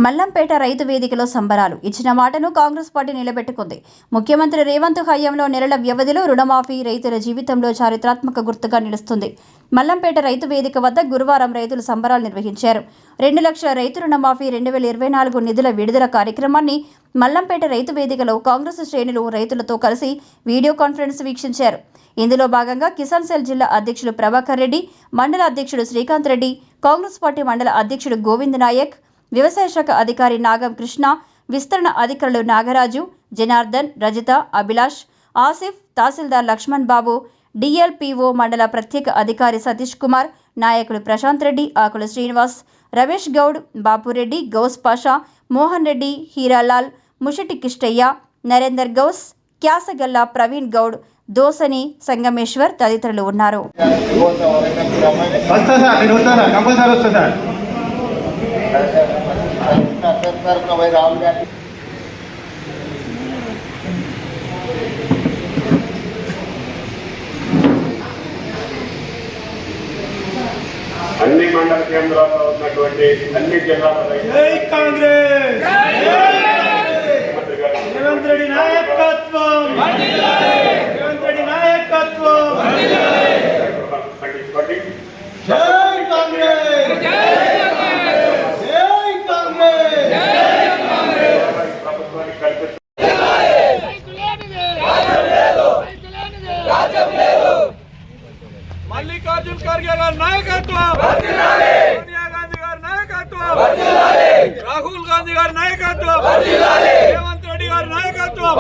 మల్లంపేట రైతు వేదికలో సంబరాలు. ఇచ్చిన మాటను కాంగ్రెస్ పార్టీ నిలబెట్టుకుంది. ముఖ్యమంత్రి రేవంత్ హయాంలో నెలల వ్యవధిలో రుణమాఫీ రైతుల జీవితంలో చారిత్రాత్మక గుర్తుగా నిలుస్తుంది. మల్లంపేట రైతు వేదిక వద్ద గురువారం రైతులు సంబరాలు నిర్వహించారు. 2 లక్షల రైతు రుణమాఫీ 2024 నిధుల విడుదల కార్యక్రమాన్ని మల్లంపేట రైతు వేదికలో కాంగ్రెస్ శ్రేణులు రైతులతో కలిసి వీడియో కాన్ఫరెన్స్ వీక్షించారు. ఇందులో భాగంగా కిసాన్ సెల్ జిల్లా అధ్యక్షుడు ప్రభాకర్ రెడ్డి, మండల అధ్యక్షుడు శ్రీకాంత్ రెడ్డి, కాంగ్రెస్ పార్టీ మండల అధ్యక్షుడు గోవింద్ నాయక్, వ్యవసాయ శాఖ అధికారి నాగం కృష్ణ, విస్తరణ అధికారులు నాగరాజు, జనార్దన్, రజిత, అభిలాష్, ఆసిఫ్, తహసీల్దార్ లక్ష్మణ్ బాబు, డిఎల్పిఓ మండల ప్రత్యేక అధికారి సతీష్ కుమార్, నాయకులు ప్రశాంత్ రెడ్డి, ఆకుల శ్రీనివాస్, రమేష్ గౌడ్, బాపురెడ్డి, గౌస్ పాషా, మోహన్ రెడ్డి, హీరాలాల్, ముషటి కిష్టయ్య, నరేందర్ గౌస్, క్యాసగల్లా ప్రవీణ్ గౌడ్, దోసని సంగమేశ్వర్ తదితరులు ఉన్నారు. అన్ని మండల కేంద్రాల్లో ఉన్నటువంటి అన్ని జిల్లాల జై కాంగ్రెస్, రేవంత్ రెడ్డి నాయకత్వం, రేవంత్ రెడ్డి నాయకత్వం, జై కాంగ్రెస్, జై కాంగ్రెస్, ప్రభుత్వానికి కల్పిస్తున్న మల్లికార్జున్ ఖర్గే గారి నాయకత్వం, సోనియా గాంధీ గారి నాయకత్వం, రాహుల్ గాంధీ గారి నాయకత్వం, రేవంత్ రెడ్డి గారి నాయకత్వం.